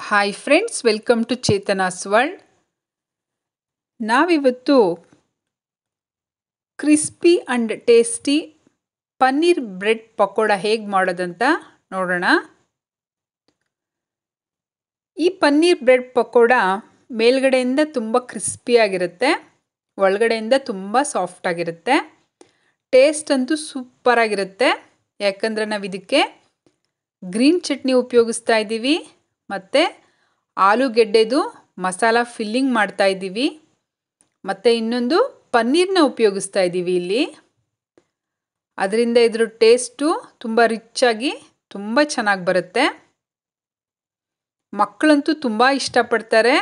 Hi friends, welcome to Chetana's world. ನಾವಿವತ್ತು crispy and tasty paneer bread pakoda ಹೇಗೆ ಮಾಡೋದಂತ ನೋಡೋಣ. ಈ ಪನ್ನೀರ್ ಬ್ರೆಡ್ ಪಕೋಡ ಮೇಲ್ಗಡೆಯಿಂದ ತುಂಬ ಕ್ರಿಸ್ಪಿಯಾಗಿರುತ್ತೆ, ಒಳಗಡೆಯಿಂದ ತುಂಬ ಸಾಫ್ಟಾಗಿರುತ್ತೆ. ಟೇಸ್ಟ್ ಅಂತೂ ಸೂಪರಾಗಿರುತ್ತೆ. ಯಾಕಂದರೆ ನಾವು ಇದಕ್ಕೆ ಗ್ರೀನ್ ಚಟ್ನಿ ಉಪಯೋಗಿಸ್ತಾ ಇದ್ದೀವಿ ಮತ್ತು ಆಲೂಗೆಡ್ಡೆದು ಮಸಾಲ ಫಿಲ್ಲಿಂಗ್ ಮಾಡ್ತಾ ಇದ್ದೀವಿ ಮತ್ತು ಇನ್ನೊಂದು ಪನ್ನೀರನ್ನ ಉಪಯೋಗಿಸ್ತಾ ಇದ್ದೀವಿ ಇಲ್ಲಿ. ಅದರಿಂದ ಇದ್ರ ಟೇಸ್ಟು ತುಂಬ ರಿಚ್ಚಾಗಿ ತುಂಬ ಚೆನ್ನಾಗಿ ಬರುತ್ತೆ. ಮಕ್ಕಳಂತೂ ತುಂಬ ಇಷ್ಟಪಡ್ತಾರೆ,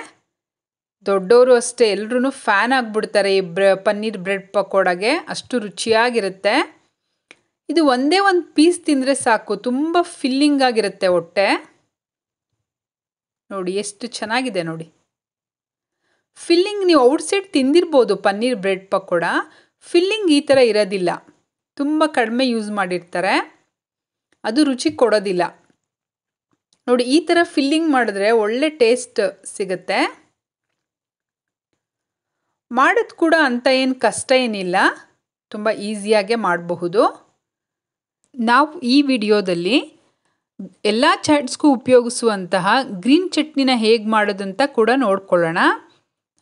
ದೊಡ್ಡವರು ಅಷ್ಟೇ, ಎಲ್ಲರೂ ಫ್ಯಾನ್ ಆಗಿಬಿಡ್ತಾರೆ ಈ ಪನ್ನೀರ್ ಬ್ರೆಡ್ ಪಕೋಡಾಗೆ. ಅಷ್ಟು ರುಚಿಯಾಗಿರುತ್ತೆ. ಇದು ಒಂದೇ ಒಂದು ಪೀಸ್ ತಿಂದರೆ ಸಾಕು, ತುಂಬ ಫಿಲ್ಲಿಂಗ್ ಆಗಿರುತ್ತೆ ಹೊಟ್ಟೆ. ನೋಡಿ ಎಷ್ಟು ಚೆನ್ನಾಗಿದೆ ನೋಡಿ. ಫಿಲ್ಲಿಂಗ್ ನೀವು ಔಟ್ಸೈಡ್ ತಿಂದಿರ್ಬೋದು ಪನ್ನೀರ್ ಬ್ರೆಡ್ ಪಕೋಡ, ಫಿಲ್ಲಿಂಗ್ ಈ ಥರ ಇರೋದಿಲ್ಲ, ತುಂಬ ಕಡಿಮೆ ಯೂಸ್ ಮಾಡಿರ್ತಾರೆ, ಅದು ರುಚಿ ಕೊಡೋದಿಲ್ಲ. ನೋಡಿ ಈ ಥರ ಫಿಲ್ಲಿಂಗ್ ಮಾಡಿದ್ರೆ ಒಳ್ಳೆ ಟೇಸ್ಟ್ ಸಿಗುತ್ತೆ. ಮಾಡೋದು ಕೂಡ ಅಂತ ಏನು ಕಷ್ಟ ಏನಿಲ್ಲ, ತುಂಬ ಈಸಿಯಾಗೆ ಮಾಡಬಹುದು. ನಾವು ಈ ವಿಡಿಯೋದಲ್ಲಿ ಎಲ್ಲ ಚಾಟ್ಸ್ಗೂ ಉಪಯೋಗಿಸುವಂತಹ ಗ್ರೀನ್ ಚಟ್ನಿನ ಹೇಗೆ ಮಾಡೋದಂತ ಕೂಡ ನೋಡ್ಕೊಳ್ಳೋಣ.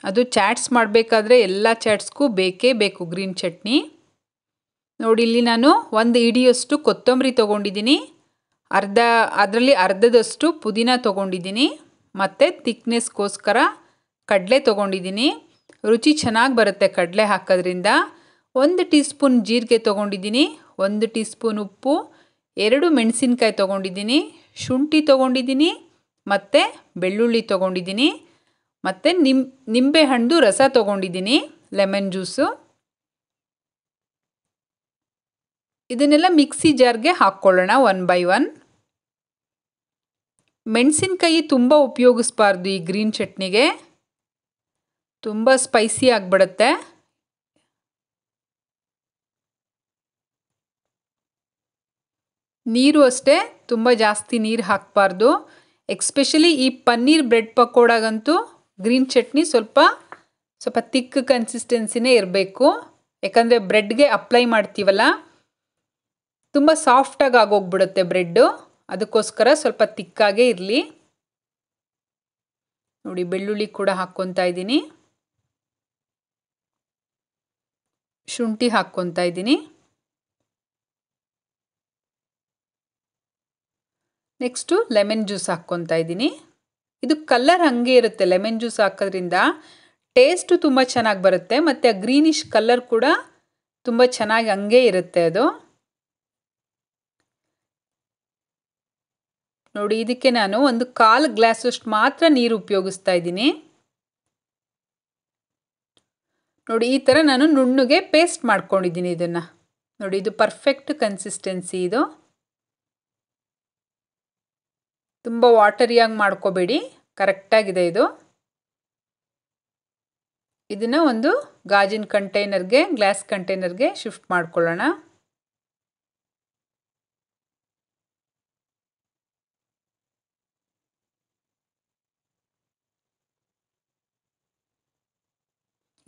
ಅದು ಚಾಟ್ಸ್ ಮಾಡಬೇಕಾದ್ರೆ ಎಲ್ಲ ಚಾಟ್ಸ್ಗೂ ಬೇಕೇ ಬೇಕು ಗ್ರೀನ್ ಚಟ್ನಿ. ನೋಡಿ ಇಲ್ಲಿ ನಾನು ಒಂದು ಹಿಡಿಯಷ್ಟು ಕೊತ್ತಂಬರಿ ತೊಗೊಂಡಿದ್ದೀನಿ, ಅದರಲ್ಲಿ ಅರ್ಧದಷ್ಟು ಪುದೀನ ತೊಗೊಂಡಿದ್ದೀನಿ ಮತ್ತು ಥಿಕ್ನೆಸ್ಗೋಸ್ಕರ ಕಡಲೆ ತೊಗೊಂಡಿದ್ದೀನಿ. ರುಚಿ ಚೆನ್ನಾಗಿ ಬರುತ್ತೆ ಕಡಲೆ ಹಾಕೋದ್ರಿಂದ. 1 ಟೀ ಸ್ಪೂನ್ ಜೀರಿಗೆ ತೊಗೊಂಡಿದ್ದೀನಿ, 1 ಟೀ ಸ್ಪೂನ್ ಉಪ್ಪು, 2 ಮೆಣಸಿನ್ಕಾಯಿ ತೊಗೊಂಡಿದ್ದೀನಿ, ಶುಂಠಿ ತೊಗೊಂಡಿದ್ದೀನಿ ಮತ್ತು ಬೆಳ್ಳುಳ್ಳಿ ತೊಗೊಂಡಿದ್ದೀನಿ ಮತ್ತು ನಿಂಬೆಹಣ್ಣು ರಸ ತೊಗೊಂಡಿದ್ದೀನಿ, ಲೆಮನ್ ಜ್ಯೂಸು. ಇದನ್ನೆಲ್ಲ ಮಿಕ್ಸಿ ಜಾರ್ಗೆ ಹಾಕ್ಕೊಳ್ಳೋಣ 1 ಬೈ 1. ಮೆಣಸಿನ್ಕಾಯಿ ತುಂಬ ಉಪಯೋಗಿಸ್ಬಾರ್ದು ಈ ಗ್ರೀನ್ ಚಟ್ನಿಗೆ, ತುಂಬ ಸ್ಪೈಸಿ ಆಗಿಬಿಡುತ್ತೆ. ನೀರು ಅಷ್ಟೇ, ತುಂಬ ಜಾಸ್ತಿ ನೀರು ಹಾಕಬಾರ್ದು. ಎಕ್ಸ್ಪೆಷಲಿ ಈ ಪನ್ನೀರ್ ಬ್ರೆಡ್ ಪಕೋಡಾಗಂತೂ ಗ್ರೀನ್ ಚಟ್ನಿ ಸ್ವಲ್ಪ ತಿಕ್ ಕನ್ಸಿಸ್ಟೆನ್ಸಿನೇ ಇರಬೇಕು. ಯಾಕಂದರೆ ಬ್ರೆಡ್ಗೆ ಅಪ್ಲೈ ಮಾಡ್ತೀವಲ್ಲ, ತುಂಬ ಸಾಫ್ಟಾಗಿ ಆಗೋಗ್ಬಿಡುತ್ತೆ ಬ್ರೆಡ್ಡು, ಅದಕ್ಕೋಸ್ಕರ ಸ್ವಲ್ಪ ತಿಕ್ಕಾಗೇ ಇರಲಿ. ನೋಡಿ ಬೆಳ್ಳುಳ್ಳಿ ಕೂಡ ಹಾಕ್ಕೊತಾ ಇದ್ದೀನಿ, ಶುಂಠಿ ಹಾಕ್ಕೊತಾ ಇದ್ದೀನಿ. ನೆಕ್ಸ್ಟು ಲೆಮನ್ ಜ್ಯೂಸ್ ಹಾಕ್ಕೊತಾ ಇದ್ದೀನಿ. ಇದು ಕಲರ್ ಹಾಗೆ ಇರುತ್ತೆ, ಲೆಮನ್ ಜ್ಯೂಸ್ ಹಾಕೋದ್ರಿಂದ ಟೇಸ್ಟು ತುಂಬ ಚೆನ್ನಾಗಿ ಬರುತ್ತೆ ಮತ್ತು ಆ ಗ್ರೀನಿಶ್ ಕಲರ್ ಕೂಡ ತುಂಬ ಚೆನ್ನಾಗಿ ಹಂಗೆ ಇರುತ್ತೆ ಅದು. ನೋಡಿ ಇದಕ್ಕೆ ನಾನು 1/4 ಗ್ಲಾಸಷ್ಟು ಮಾತ್ರ ನೀರು ಉಪಯೋಗಿಸ್ತಾ ಇದ್ದೀನಿ. ನೋಡಿ ಈ ಥರ ನಾನು ನುಣ್ಣಗೆ ಪೇಸ್ಟ್ ಮಾಡ್ಕೊಂಡಿದ್ದೀನಿ ಇದನ್ನು. ನೋಡಿ ಇದು ಪರ್ಫೆಕ್ಟ್ ಕನ್ಸಿಸ್ಟೆನ್ಸಿ. ಇದು ತುಂಬ ವಾಟರಿಯಾಗಿ ಮಾಡ್ಕೋಬೇಡಿ, ಕರೆಕ್ಟಾಗಿದೆ ಇದು. ಇದನ್ನು ಒಂದು ಗಾಜಿನ ಕಂಟೈನರ್ಗೆ, ಗ್ಲಾಸ್ ಕಂಟೈನರ್ಗೆ ಶಿಫ್ಟ್ ಮಾಡ್ಕೊಳ್ಳೋಣ.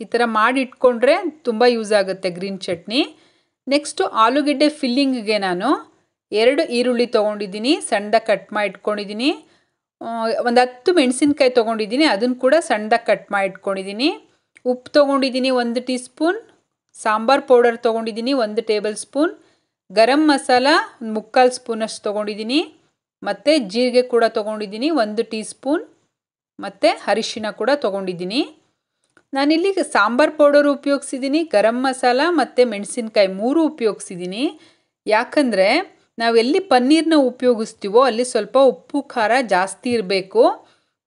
ಈ ಥರ ಮಾಡಿ ಇಟ್ಕೊಂಡ್ರೆ ತುಂಬ ಯೂಸ್ ಆಗುತ್ತೆ ಗ್ರೀನ್ ಚಟ್ನಿ. ನೆಕ್ಸ್ಟು ಆಲೂಗೆಡ್ಡೆ ಫಿಲ್ಲಿಂಗ್ಗೆ ನಾನು 2 ಈರುಳ್ಳಿ ತೊಗೊಂಡಿದ್ದೀನಿ, ಸಣ್ಣದಾಗಿ ಕಟ್ ಮಾಡಿ ಇಟ್ಕೊಂಡಿದ್ದೀನಿ. 10 ಮೆಣಸಿನ್ಕಾಯಿ ತೊಗೊಂಡಿದ್ದೀನಿ, ಅದನ್ನು ಕೂಡ ಸಣ್ಣದಾಗಿ ಕಟ್ ಮಾಡಿ ಇಟ್ಕೊಂಡಿದ್ದೀನಿ. ಉಪ್ಪು ತೊಗೊಂಡಿದ್ದೀನಿ 1 ಟೀ ಸ್ಪೂನ್, ಸಾಂಬಾರು ಪೌಡರ್ ತೊಗೊಂಡಿದ್ದೀನಿ 1 ಟೇಬಲ್ ಸ್ಪೂನ್, ಗರಂ ಮಸಾಲ 3/4 ಸ್ಪೂನಷ್ಟು ತೊಗೊಂಡಿದ್ದೀನಿ ಮತ್ತು ಜೀರಿಗೆ ಕೂಡ ತೊಗೊಂಡಿದ್ದೀನಿ 1 ಟೀ ಸ್ಪೂನ್ ಮತ್ತು ಅರಿಶಿನ ಕೂಡ ತೊಗೊಂಡಿದ್ದೀನಿ. ನಾನಿಲ್ಲಿ ಸಾಂಬಾರು ಪೌಡರು ಉಪಯೋಗಿಸಿದ್ದೀನಿ, ಗರಂ ಮಸಾಲ ಮತ್ತು ಮೆಣಸಿನ್ಕಾಯಿ 3 ಉಪಯೋಗಿಸಿದ್ದೀನಿ. ಯಾಕಂದರೆ ನಾವೆಲ್ಲಿ ಪನ್ನೀರನ್ನ ಉಪಯೋಗಿಸ್ತೀವೋ ಅಲ್ಲಿ ಸ್ವಲ್ಪ ಉಪ್ಪು ಖಾರ ಜಾಸ್ತಿ ಇರಬೇಕು.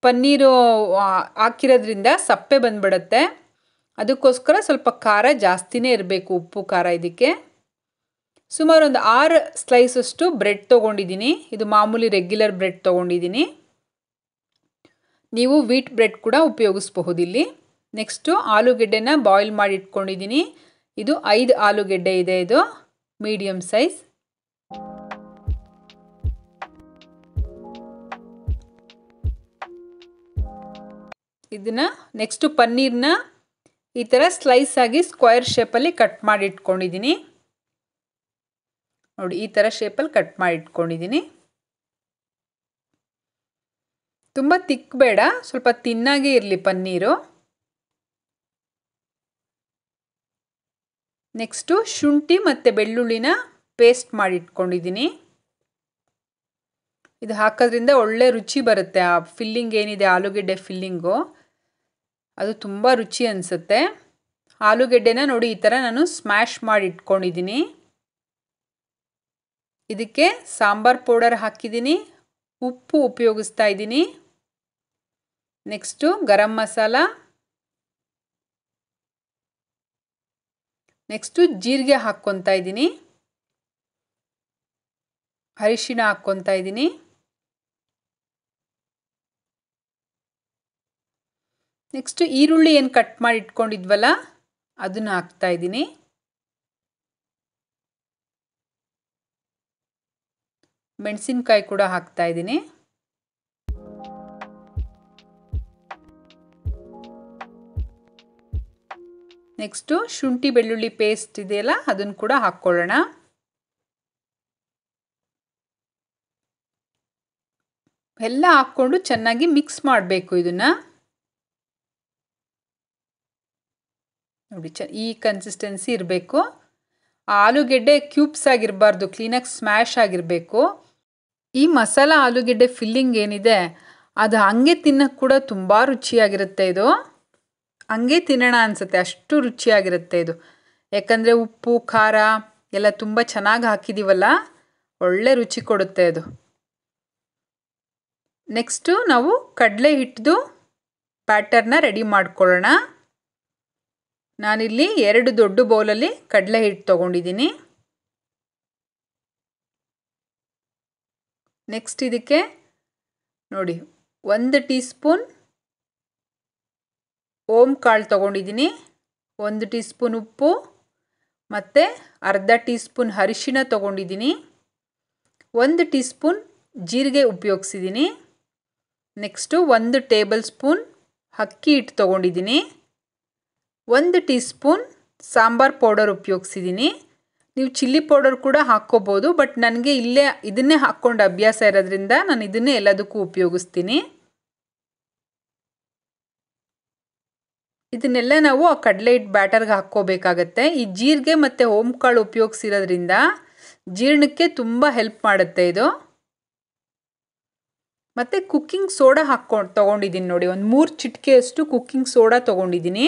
ಪನ್ನೀರು ಹಾಕಿರೋದ್ರಿಂದ ಸಪ್ಪೆ ಬಂದುಬಿಡುತ್ತೆ, ಅದಕ್ಕೋಸ್ಕರ ಸ್ವಲ್ಪ ಖಾರ ಜಾಸ್ತಿನೇ ಇರಬೇಕು, ಉಪ್ಪು ಖಾರ ಇದಕ್ಕೆ. ಸುಮಾರು 6 ಸ್ಲೈಸಷ್ಟು ಬ್ರೆಡ್ ತೊಗೊಂಡಿದ್ದೀನಿ. ಇದು ಮಾಮೂಲಿ ರೆಗ್ಯುಲರ್ ಬ್ರೆಡ್ ತೊಗೊಂಡಿದ್ದೀನಿ, ನೀವು ವೀಟ್ ಬ್ರೆಡ್ ಕೂಡ ಉಪಯೋಗಿಸ್ಬಹುದು ಇಲ್ಲಿ. ನೆಕ್ಸ್ಟು ಆಲೂಗೆಡ್ಡೆನ ಬಾಯ್ಲ್ ಮಾಡಿ ಇಟ್ಕೊಂಡಿದ್ದೀನಿ. ಇದು 5 ಆಲೂಗೆಡ್ಡೆ ಇದೆ, ಇದು ಮೀಡಿಯಮ್ ಸೈಜ್. ಇದನ್ನು ನೆಕ್ಸ್ಟು ಪನ್ನೀರನ್ನ ಈ ಥರ ಸ್ಲೈಸ್ ಆಗಿ ಸ್ಕ್ವೇರ್ ಶೇಪಲ್ಲಿ ಕಟ್ ಮಾಡಿ ಇಟ್ಕೊಂಡಿದ್ದೀನಿ ನೋಡಿ. ಈ ಥರ ಶೇಪಲ್ಲಿ ಕಟ್ ಮಾಡಿ ಇಟ್ಕೊಂಡಿದ್ದೀನಿ. ತುಂಬ ತಿಕ್ ಬೇಡ, ಸ್ವಲ್ಪ ತಿನ್ನಾಗೇ ಇರಲಿ ಪನ್ನೀರು. ನೆಕ್ಸ್ಟು ಶುಂಠಿ ಮತ್ತು ಬೆಳ್ಳುಳ್ಳಿನ ಪೇಸ್ಟ್ ಮಾಡಿ ಇಟ್ಕೊಂಡಿದ್ದೀನಿ. ಇದು ಹಾಕೋದ್ರಿಂದ ಒಳ್ಳೆ ರುಚಿ ಬರುತ್ತೆ. ಆ ಫಿಲ್ಲಿಂಗ್ ಏನಿದೆ ಆಲೂಗೆಡ್ಡೆ ಫಿಲ್ಲಿಂಗು ಅದು ತುಂಬ ರುಚಿ ಅನಿಸುತ್ತೆ. ಆಲೂಗೆಡ್ಡೆನ ನೋಡಿ ಈ ಥರ ನಾನು ಸ್ಮ್ಯಾಶ್ ಮಾಡಿ ಇಟ್ಕೊಂಡಿದ್ದೀನಿ. ಇದಕ್ಕೆ ಸಾಂಬಾರ್ ಪೌಡರ್ ಹಾಕಿದ್ದೀನಿ, ಉಪ್ಪು ಉಪಯೋಗಿಸ್ತಾ ಇದ್ದೀನಿ. ನೆಕ್ಸ್ಟು ಗರಂ ಮಸಾಲ, ನೆಕ್ಸ್ಟು ಜೀರಿಗೆ ಹಾಕ್ಕೊತಾ ಇದ್ದೀನಿ, ಅರಿಶಿಣ ಹಾಕ್ಕೊತಾ ಇದ್ದೀನಿ. ನೆಕ್ಸ್ಟು ಈರುಳ್ಳಿ ಏನು ಕಟ್ ಮಾಡಿ ಇಟ್ಕೊಂಡಿದ್ವಲ್ಲ ಅದನ್ನು ಹಾಕ್ತಾ ಇದ್ದೀನಿ. ಮೆಣಸಿನ್ಕಾಯಿ ಕೂಡ ಹಾಕ್ತಾ ಇದ್ದೀನಿ. ನೆಕ್ಸ್ಟು ಶುಂಠಿ ಬೆಳ್ಳುಳ್ಳಿ ಪೇಸ್ಟ್ ಇದೆಯಲ್ಲ ಅದನ್ನು ಕೂಡ ಹಾಕ್ಕೊಳ್ಳೋಣ. ಎಲ್ಲ ಹಾಕ್ಕೊಂಡು ಚೆನ್ನಾಗಿ ಮಿಕ್ಸ್ ಮಾಡಬೇಕು. ಇದನ್ನು ನೋಡಿ, ಈ ಕನ್ಸಿಸ್ಟೆನ್ಸಿ ಇರಬೇಕು. ಆಲೂಗೆಡ್ಡೆ ಕ್ಯೂಬ್ಸ್ ಆಗಿರಬಾರ್ದು, ಕ್ಲೀನಾಗಿ ಸ್ಮ್ಯಾಶ್ ಆಗಿರಬೇಕು. ಈ ಮಸಾಲ ಆಲೂಗೆಡ್ಡೆ ಫಿಲ್ಲಿಂಗ್ ಏನಿದೆ ಅದು ಹಂಗೆ ತಿನ್ನೋಕ್ಕೆ ಕೂಡ ತುಂಬ ರುಚಿಯಾಗಿರುತ್ತೆ. ಇದು ಹಂಗೆ ತಿನ್ನೋಣ ಅನಿಸುತ್ತೆ, ಅಷ್ಟು ರುಚಿಯಾಗಿರುತ್ತೆ ಇದು. ಯಾಕಂದರೆ ಉಪ್ಪು ಖಾರ ಎಲ್ಲ ತುಂಬ ಚೆನ್ನಾಗಿ ಹಾಕಿದ್ದೀವಲ್ಲ, ಒಳ್ಳೆ ರುಚಿ ಕೊಡುತ್ತೆ ಅದು. ನೆಕ್ಸ್ಟು ನಾವು ಕಡಲೆ ಹಿಟ್ಟು ಬ್ಯಾಟರ್ನ ರೆಡಿ ಮಾಡ್ಕೊಳ್ಳೋಣ. ನಾನಿಲ್ಲಿ 2 ದೊಡ್ಡ ಬೌಲಲ್ಲಿ ಕಡಲೆ ಹಿಟ್ಟು ತೊಗೊಂಡಿದ್ದೀನಿ. ನೆಕ್ಸ್ಟ್ ಇದಕ್ಕೆ ನೋಡಿ 1 ಟೀ ಸ್ಪೂನ್ ಓಂ ಕಾಳು ತೊಗೊಂಡಿದ್ದೀನಿ, 1 ಟೀ ಸ್ಪೂನ್ ಉಪ್ಪು ಮತ್ತು ಅರ್ಧ ಟೀ ಸ್ಪೂನ್ ಅರಿಶಿಣ ತೊಗೊಂಡಿದ್ದೀನಿ, 1 ಟೀ ಸ್ಪೂನ್ ಜೀರಿಗೆ ಉಪಯೋಗಿಸಿದ್ದೀನಿ. ನೆಕ್ಸ್ಟು 1 ಟೇಬಲ್ ಸ್ಪೂನ್ ಅಕ್ಕಿ ಹಿಟ್ಟು ತೊಗೊಂಡಿದ್ದೀನಿ, 1 ಟೀ ಸ್ಪೂನ್ ಸಾಂಬಾರ್ ಪೌಡರ್ ಉಪಯೋಗಿಸಿದ್ದೀನಿ. ನೀವು ಚಿಲ್ಲಿ ಪೌಡರ್ ಕೂಡ ಹಾಕ್ಕೋಬೋದು, ಬಟ್ ನನಗೆ ಇಲ್ಲೇ ಇದನ್ನೇ ಹಾಕ್ಕೊಂಡು ಅಭ್ಯಾಸ ಇರೋದ್ರಿಂದ ನಾನು ಇದನ್ನೇ ಎಲ್ಲದಕ್ಕೂ ಉಪಯೋಗಿಸ್ತೀನಿ. ಇದನ್ನೆಲ್ಲ ನಾವು ಆ ಕಡಲೆ ಹಿಟ್ಟು ಬ್ಯಾಟರ್ಗೆ ಹಾಕ್ಕೋಬೇಕಾಗತ್ತೆ. ಈ ಜೀರಿಗೆ ಮತ್ತು ಓಂಕಾಳು ಉಪಯೋಗಿಸಿರೋದ್ರಿಂದ ಜೀರ್ಣಕ್ಕೆ ತುಂಬ ಹೆಲ್ಪ್ ಮಾಡುತ್ತೆ ಇದು. ಮತ್ತು ಕುಕ್ಕಿಂಗ್ ಸೋಡಾ ತೊಗೊಂಡಿದ್ದೀನಿ ನೋಡಿ, ಒಂದು 3 ಚಿಟಿಕೆಯಷ್ಟು ಕುಕ್ಕಿಂಗ್ ಸೋಡಾ ತೊಗೊಂಡಿದ್ದೀನಿ.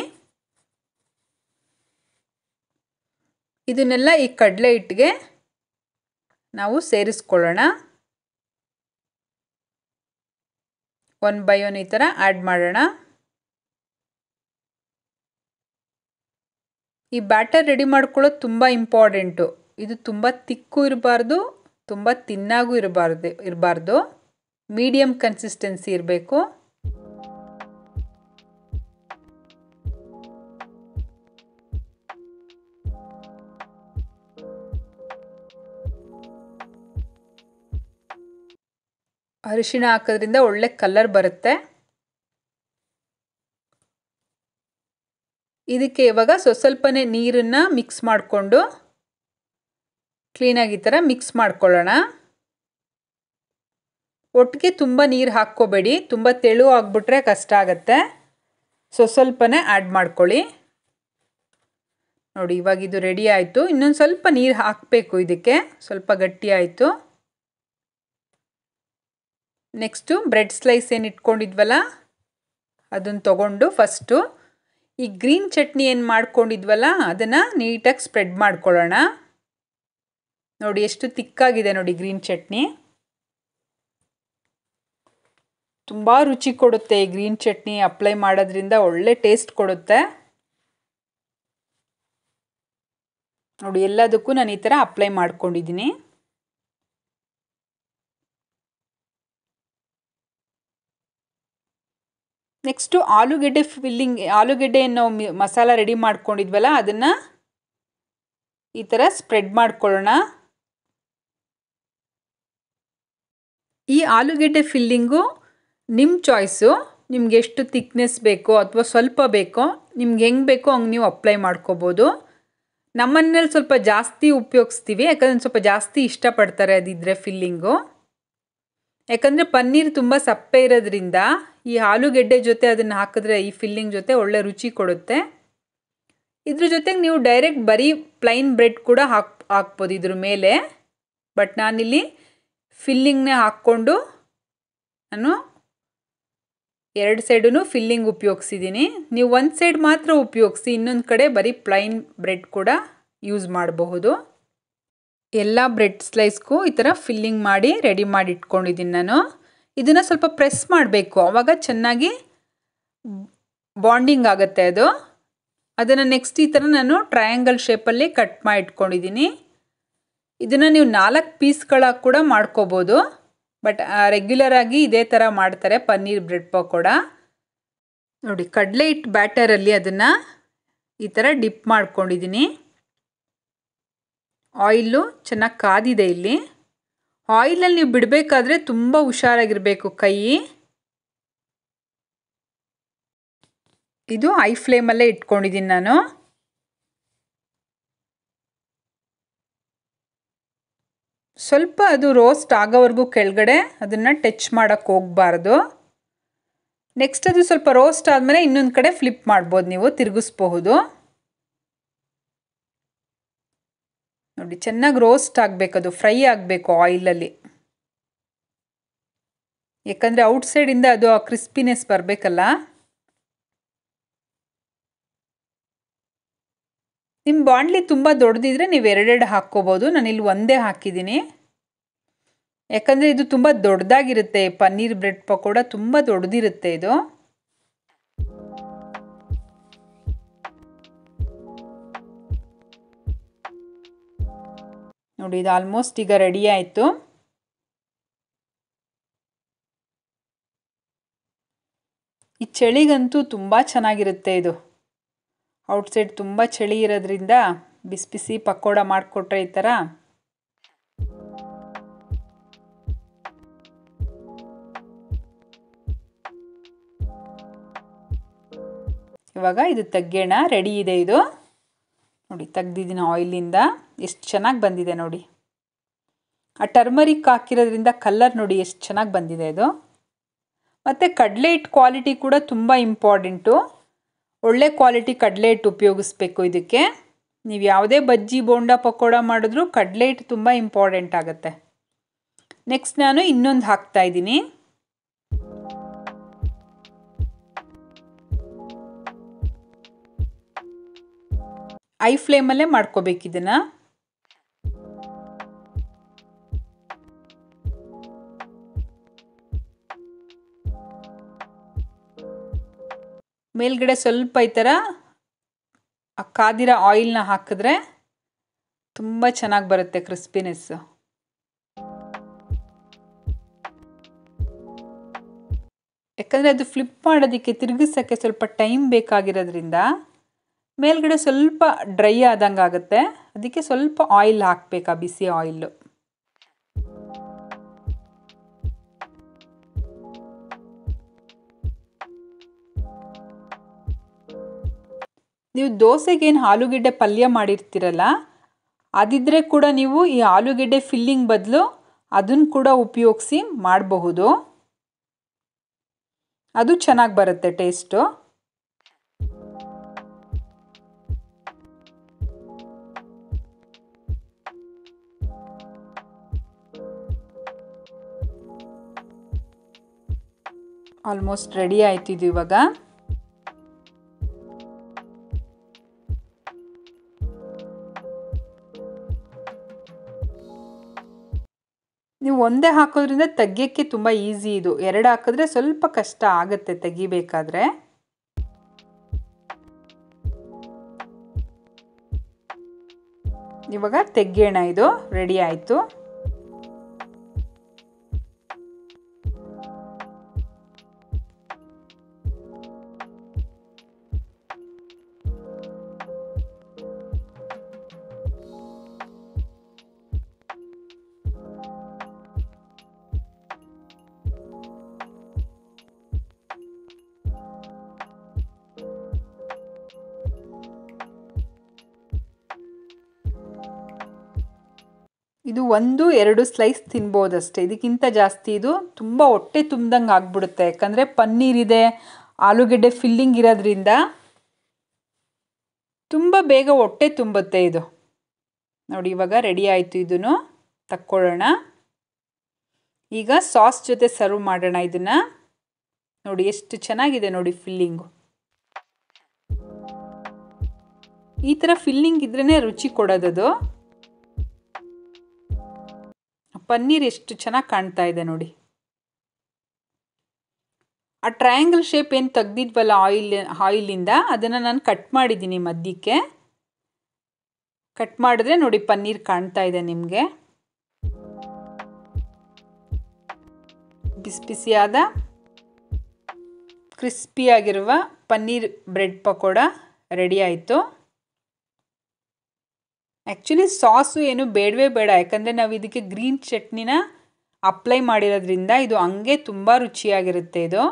ಇದನ್ನೆಲ್ಲ ಈ ಕಡಲೆ ಹಿಟ್ಟಿಗೆ ನಾವು ಸೇರಿಸ್ಕೊಳ್ಳೋಣ. 1 ಬೈ 1 ಈ ಥರ ಆ್ಯಡ್ ಮಾಡೋಣ. ಈ ಬ್ಯಾಟರ್ ರೆಡಿ ಮಾಡ್ಕೊಳ್ಳೋದು ತುಂಬ ಇಂಪಾರ್ಟೆಂಟು. ಇದು ತುಂಬ ತಿಕ್ಕು ಇರಬಾರ್ದು, ತುಂಬ ತಿನ್ನಾಗೂ ಇರಬಾರ್ದು, ಮೀಡಿಯಮ್ ಕನ್ಸಿಸ್ಟೆನ್ಸಿ ಇರಬೇಕು. ಅರಿಶಿಣ ಹಾಕೋದ್ರಿಂದ ಒಳ್ಳೆ ಕಲರ್ ಬರುತ್ತೆ. ಇದಕ್ಕೆ ಇವಾಗ ಸ್ವಲ್ಪನೇ ನೀರನ್ನು ಮಿಕ್ಸ್ ಮಾಡಿಕೊಂಡು ಕ್ಲೀನಾಗಿ ಈ ಥರ ಮಿಕ್ಸ್ ಮಾಡ್ಕೊಳ್ಳೋಣ. ಒಟ್ಟಿಗೆ ತುಂಬ ನೀರು ಹಾಕ್ಕೋಬೇಡಿ, ತುಂಬ ತೆಳು ಆಗಿಬಿಟ್ರೆ ಕಷ್ಟ ಆಗುತ್ತೆ. ಸ್ವಲ್ಪನೇ ಆ್ಯಡ್ ಮಾಡ್ಕೊಳ್ಳಿ. ನೋಡಿ ಇವಾಗ ಇದು ರೆಡಿ ಆಯಿತು. ಇನ್ನೊಂದು ಸ್ವಲ್ಪ ನೀರು ಹಾಕಬೇಕು, ಇದಕ್ಕೆ ಸ್ವಲ್ಪ ಗಟ್ಟಿ ಆಯಿತು. ನೆಕ್ಸ್ಟು ಬ್ರೆಡ್ ಸ್ಲೈಸ್ ಏನು ಇಟ್ಕೊಂಡಿದ್ವಲ್ಲ ಅದನ್ನು ತೊಗೊಂಡು ಫಸ್ಟು ಈ ಗ್ರೀನ್ ಚಟ್ನಿ ಏನು ಮಾಡ್ಕೊಂಡಿದ್ವಲ್ಲ ಅದನ್ನು ನೀಟಾಗಿ ಸ್ಪ್ರೆಡ್ ಮಾಡ್ಕೊಳ್ಳೋಣ. ನೋಡಿ ಎಷ್ಟು ತಿಕ್ಕಾಗಿದೆ ನೋಡಿ ಗ್ರೀನ್ ಚಟ್ನಿ. ತುಂಬ ರುಚಿ ಕೊಡುತ್ತೆ ಈ ಗ್ರೀನ್ ಚಟ್ನಿ ಅಪ್ಲೈ ಮಾಡೋದ್ರಿಂದ, ಒಳ್ಳೆ ಟೇಸ್ಟ್ ಕೊಡುತ್ತೆ. ನೋಡಿ ಎಲ್ಲದಕ್ಕೂ ನಾನು ಈ ಥರ ಅಪ್ಲೈ ಮಾಡ್ಕೊಂಡಿದ್ದೀನಿ. ನೆಕ್ಸ್ಟು ಆಲೂಗೆಡ್ಡೆ ಫಿಲ್ಲಿಂಗ್, ಆಲೂಗೆಡ್ಡೆ ನಾವು ಮಸಾಲ ರೆಡಿ ಮಾಡ್ಕೊಂಡಿದ್ವಲ್ಲ ಅದನ್ನು ಈ ಥರ ಸ್ಪ್ರೆಡ್ ಮಾಡ್ಕೊಳ್ಳೋಣ. ಈ ಆಲೂಗೆಡ್ಡೆ ಫಿಲ್ಲಿಂಗು ನಿಮ್ಮ ಚಾಯ್ಸು. ನಿಮ್ಗೆ ಎಷ್ಟು ಥಿಕ್ನೆಸ್ ಬೇಕೋ ಅಥವಾ ಸ್ವಲ್ಪ ಬೇಕೋ ನಿಮ್ಗೆ ಹೆಂಗೆ ಬೇಕೋ ಹಂಗೆ ನೀವು ಅಪ್ಲೈ ಮಾಡ್ಕೋಬೋದು. ನಮ್ಮನೇಲಿ ಸ್ವಲ್ಪ ಜಾಸ್ತಿ ಉಪಯೋಗಿಸ್ತೀವಿ, ಯಾಕಂದರೆ ಸ್ವಲ್ಪ ಜಾಸ್ತಿ ಇಷ್ಟಪಡ್ತಾರೆ ಅದಿದ್ದರೆ ಫಿಲ್ಲಿಂಗು. ಯಾಕಂದರೆ ಪನ್ನೀರ್ ತುಂಬ ಸಪ್ಪೆ ಇರೋದ್ರಿಂದ ಈ ಆಲೂಗೆಡ್ಡೆ ಜೊತೆ ಅದನ್ನು ಹಾಕಿದ್ರೆ ಈ ಫಿಲ್ಲಿಂಗ್ ಜೊತೆ ಒಳ್ಳೆ ರುಚಿ ಕೊಡುತ್ತೆ. ಇದ್ರ ಜೊತೆಗೆ ನೀವು ಡೈರೆಕ್ಟ್ ಬರೀ ಪ್ಲೈನ್ ಬ್ರೆಡ್ ಕೂಡ ಹಾಕ್ಬೋದು ಇದ್ರ ಮೇಲೆ. ಬಟ್ ನಾನಿಲ್ಲಿ ಫಿಲ್ಲಿಂಗ್ನೇ ಹಾಕ್ಕೊಂಡು ನಾನು 2 ಸೈಡೂ ಫಿಲ್ಲಿಂಗ್ ಉಪಯೋಗಿಸಿದ್ದೀನಿ. ನೀವು ಒಂದು ಸೈಡ್ ಮಾತ್ರ ಉಪಯೋಗಿಸಿ, ಇನ್ನೊಂದು ಕಡೆ ಬರೀ ಪ್ಲೈನ್ ಬ್ರೆಡ್ ಕೂಡ ಯೂಸ್ ಮಾಡಬಹುದು. ಎಲ್ಲ ಬ್ರೆಡ್ ಸ್ಲೈಸ್ಗೂ ಈ ಥರ ಫಿಲ್ಲಿಂಗ್ ಮಾಡಿ ರೆಡಿ ಮಾಡಿ ಇಟ್ಕೊಂಡಿದ್ದೀನಿ ನಾನು. ಇದನ್ನು ಸ್ವಲ್ಪ ಪ್ರೆಸ್ ಮಾಡಬೇಕು, ಆವಾಗ ಚೆನ್ನಾಗಿ ಬಾಂಡಿಂಗ್ ಆಗುತ್ತೆ ಅದು. ಅದನ್ನು ನೆಕ್ಸ್ಟ್ ಈ ಥರ ನಾನು ಟ್ರಯಾಂಗಲ್ ಶೇಪಲ್ಲಿ ಕಟ್ ಮಾಡಿ ಇಟ್ಕೊಂಡಿದ್ದೀನಿ. ಇದನ್ನು ನೀವು 4 ಪೀಸ್ಗಳಾಗಿ ಕೂಡ ಮಾಡ್ಕೋಬೋದು. ಬಟ್ ರೆಗ್ಯುಲರ್ ಆಗಿ ಇದೇ ಥರ ಮಾಡ್ತಾರೆ ಪನ್ನೀರ್ ಬ್ರೆಡ್ ಪಕೋಡ. ನೋಡಿ, ಕಡಲೆ ಹಿಟ್ಟು ಬ್ಯಾಟರಲ್ಲಿ ಅದನ್ನು ಈ ಥರ ಡಿಪ್ ಮಾಡ್ಕೊಂಡಿದ್ದೀನಿ. ಆಯಿಲು ಚೆನ್ನಾಗಿ ಕಾದಿದೆ ಇಲ್ಲಿ. ಆಯಿಲಲ್ಲಿ ನೀವು ಬಿಡಬೇಕಾದ್ರೆ ತುಂಬ ಹುಷಾರಾಗಿರಬೇಕು ಕೈ. ಇದು ಹೈ ಫ್ಲೇಮಲ್ಲೇ ಇಟ್ಕೊಂಡಿದ್ದೀನಿ ನಾನು. ಸ್ವಲ್ಪ ಅದು ರೋಸ್ಟ್ ಆಗೋವರೆಗೂ ಕೆಳಗಡೆ ಅದನ್ನು ಟಚ್ ಮಾಡೋಕ್ಕೆ ಹೋಗಬಾರ್ದು. ನೆಕ್ಸ್ಟ್ ಅದು ಸ್ವಲ್ಪ ರೋಸ್ಟ್ ಆದಮೇಲೆ ಇನ್ನೊಂದು ಕಡೆ ಫ್ಲಿಪ್ ಮಾಡ್ಬೋದು, ನೀವು ತಿರುಗಿಸ್ಬಹುದು. ನೋಡಿ, ಚೆನ್ನಾಗಿ ರೋಸ್ಟ್ ಆಗಬೇಕದು, ಫ್ರೈ ಆಗಬೇಕು ಆಯಿಲಲ್ಲಿ. ಯಾಕಂದರೆ ಔಟ್ಸೈಡಿಂದ ಅದು ಆ ಕ್ರಿಸ್ಪಿನೆಸ್ ಬರಬೇಕಲ್ಲ. ನಿಮ್ಮ ಬಾಣಲಿ ತುಂಬ ದೊಡ್ಡದಿದ್ರೆ ನೀವು 2 ಹಾಕ್ಕೋಬೋದು. ನಾನಿಲ್ಲಿ ಒಂದೇ ಹಾಕಿದ್ದೀನಿ, ಯಾಕಂದರೆ ಇದು ತುಂಬ ದೊಡ್ಡದಾಗಿರುತ್ತೆ. ಪನ್ನೀರ್ ಬ್ರೆಡ್ ಪಕೋಡ ತುಂಬ ದೊಡ್ಡದಿರುತ್ತೆ ಇದು. ನೋಡಿ, ಇದು ಆಲ್ಮೋಸ್ಟ್ ಈಗ ರೆಡಿ ಆಯಿತು. ಈ ಚಳಿಗಂತೂ ತುಂಬ ಚೆನ್ನಾಗಿರುತ್ತೆ ಇದು. ಔಟ್ಸೈಡ್ ತುಂಬ ಚಳಿ ಇರೋದ್ರಿಂದ ಬಿಸಿ ಬಿಸಿ ಪಕೋಡ ಮಾಡಿಕೊಟ್ರೆ ಈ ಥರ ಇವಾಗ ಇದು ತೆಗ್ಯೋಣ. ರೆಡಿ ಇದೆ ಇದು. ನೋಡಿ, ತೆಗ್ದಿದ್ದೀನಿ ಆಯಿಲಿಂದ. ಎಷ್ಟು ಚೆನ್ನಾಗಿ ಬಂದಿದೆ ನೋಡಿ. ಆ ಟರ್ಮರಿಕ್ ಹಾಕಿರೋದ್ರಿಂದ ಕಲರ್ ನೋಡಿ ಎಷ್ಟು ಚೆನ್ನಾಗಿ ಬಂದಿದೆ ಇದು. ಮತ್ತು ಕಡಲೆ ಹಿಟ್ಟು ಕ್ವಾಲಿಟಿ ಕೂಡ ತುಂಬ ಇಂಪಾರ್ಟೆಂಟು. ಒಳ್ಳೆ ಕ್ವಾಲಿಟಿ ಕಡಲೆ ಹಿಟ್ಟು ಉಪಯೋಗಿಸ್ಬೇಕು ಇದಕ್ಕೆ. ನೀವು ಯಾವುದೇ ಬಜ್ಜಿ ಬೋಂಡ ಪಕೋಡ ಮಾಡಿದ್ರೂ ಕಡಲೆ ಹಿಟ್ಟು ತುಂಬ ಇಂಪಾರ್ಟೆಂಟ್ ಆಗುತ್ತೆ. ನೆಕ್ಸ್ಟ್ ನಾನು ಇನ್ನೊಂದು ಹಾಕ್ತಾಯಿದ್ದೀನಿ. ಐ ಫ್ಲೇಮಲ್ಲೇ ಮಾಡ್ಕೋಬೇಕು ಇದನ್ನು. ಮೇಲ್ಗಡೆ ಸ್ವಲ್ಪ ಈ ಥರ ಕಾದಿರೋ ಆಯಿಲ್ನ ಹಾಕಿದ್ರೆ ತುಂಬ ಚೆನ್ನಾಗಿ ಬರುತ್ತೆ ಕ್ರಿಸ್ಪಿನೆಸ್ಸು. ಯಾಕಂದರೆ ಅದು ಫ್ಲಿಪ್ ಮಾಡೋದಕ್ಕೆ ತಿರುಗಿಸೋಕ್ಕೆ ಸ್ವಲ್ಪ ಟೈಮ್ ಬೇಕಾಗಿರೋದ್ರಿಂದ ಮೇಲ್ಗಡೆ ಸ್ವಲ್ಪ ಡ್ರೈ ಆದಂಗೆ ಆಗುತ್ತೆ. ಅದಕ್ಕೆ ಸ್ವಲ್ಪ ಆಯಿಲ್ ಹಾಕಬೇಕಾ, ಬಿಸಿ ಆಯಿಲ್ಲು. ನೀವು ದೋಸೆಗೇನು ಆಲೂಗೆಡ್ಡೆ ಪಲ್ಯ ಮಾಡಿರ್ತೀರಲ್ಲ, ಅದಿದ್ದರೆ ಕೂಡ ನೀವು ಈ ಆಲೂಗೆಡ್ಡೆ ಫಿಲ್ಲಿಂಗ್ ಬದಲು ಅದನ್ನು ಕೂಡ ಉಪಯೋಗಿಸಿ ಮಾಡಬಹುದು. ಅದು ಚೆನ್ನಾಗಿ ಬರುತ್ತೆ ಟೇಸ್ಟು. ಆಲ್ಮೋಸ್ಟ್ ರೆಡಿ ಆಯ್ತು ಇದು ಇವಾಗ. ನೀವು ಒಂದೇ ಹಾಕೋದ್ರಿಂದ ತೆಗಿಯೋಕ್ಕೆ ತುಂಬ ಈಸಿ ಇದು. 2 ಹಾಕಿದ್ರೆ ಸ್ವಲ್ಪ ಕಷ್ಟ ಆಗುತ್ತೆ ತೆಗಿಬೇಕಾದ್ರೆ. ಇವಾಗ ತೆಗ್ಯೋಣ. ಇದು ರೆಡಿ ಆಯಿತು. ಇದು 1-2 ಸ್ಲೈಸ್ ತಿನ್ಬೋದಷ್ಟೇ, ಇದಕ್ಕಿಂತ ಜಾಸ್ತಿ ಇದು ತುಂಬ ಹೊಟ್ಟೆ ತುಂಬ್ದಂಗೆ ಆಗ್ಬಿಡುತ್ತೆ. ಯಾಕಂದರೆ ಪನ್ನೀರ್ ಇದೆ, ಆಲೂಗೆಡ್ಡೆ ಫಿಲ್ಲಿಂಗ್ ಇರೋದ್ರಿಂದ ತುಂಬ ಬೇಗ ಹೊಟ್ಟೆ ತುಂಬುತ್ತೆ ಇದು. ನೋಡಿ ಇವಾಗ ರೆಡಿ ಆಯಿತು, ಇದನ್ನು ತಕ್ಕೊಳ್ಳೋಣ. ಈಗ ಸಾಸ್ ಜೊತೆ ಸರ್ವ್ ಮಾಡೋಣ ಇದನ್ನು. ನೋಡಿ ಎಷ್ಟು ಚೆನ್ನಾಗಿದೆ ನೋಡಿ ಫಿಲ್ಲಿಂಗು. ಈ ಥರ ಫಿಲ್ಲಿಂಗ್ ಇದ್ರೇ ರುಚಿ ಕೊಡೋದದು. ಪನ್ನೀರ್ ಎಷ್ಟು ಚೆನ್ನಾಗಿ ಕಾಣ್ತಾ ಇದೆ ನೋಡಿ. ಆ ಟ್ರಯಾಂಗಲ್ ಶೇಪ್ ಏನು ತೆಗ್ದಿದ್ವಲ್ಲ ಆಯಿಲಿಂದ, ಅದನ್ನು ನಾನು ಕಟ್ ಮಾಡಿದ್ದೀನಿ ಮಧ್ಯಕ್ಕೆ. ಕಟ್ ಮಾಡಿದ್ರೆ ನೋಡಿ ಪನ್ನೀರ್ ಕಾಣ್ತಾ ಇದೆ ನಿಮಗೆ. ಬಿಸಿ ಬಿಸಿಯಾದ ಕ್ರಿಸ್ಪಿಯಾಗಿರುವ ಪನ್ನೀರ್ ಬ್ರೆಡ್ ಪಕೋಡ ರೆಡಿ ಆಯಿತು. ಆ್ಯಕ್ಚುಲಿ ಸಾಸು ಏನು ಬೇಡವೇ ಬೇಡ, ಯಾಕಂದರೆ ನಾವು ಇದಕ್ಕೆ ಗ್ರೀನ್ ಚಟ್ನಿನ ಅಪ್ಲೈ ಮಾಡಿರೋದ್ರಿಂದ ಇದು ಹಂಗೆ ತುಂಬ ರುಚಿಯಾಗಿರುತ್ತೆ ಇದು.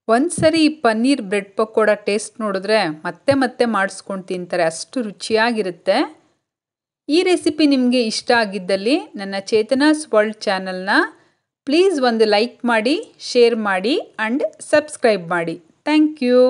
ಒಂದು ಸರಿ ಈ ಪನ್ನೀರ್ ಬ್ರೆಡ್ ಪಕೋಡ ಟೇಸ್ಟ್ ನೋಡಿದ್ರೆ ಮತ್ತೆ ಮತ್ತೆ ಮಾಡಿಸ್ಕೊಂಡು ತಿಂತಾರೆ, ಅಷ್ಟು ರುಚಿಯಾಗಿರುತ್ತೆ. ಈ ರೆಸಿಪಿ ನಿಮಗೆ ಇಷ್ಟ ಆಗಿದ್ದಲ್ಲಿ ನನ್ನ ಚೇತನಾಸ್ ವರ್ಲ್ಡ್ ಚಾನಲ್ನ ಪ್ಲೀಸ್ ಒಂದು ಲೈಕ್ ಮಾಡಿ, ಶೇರ್ ಮಾಡಿ ಆ್ಯಂಡ್ ಸಬ್ಸ್ಕ್ರೈಬ್ ಮಾಡಿ. Thank you.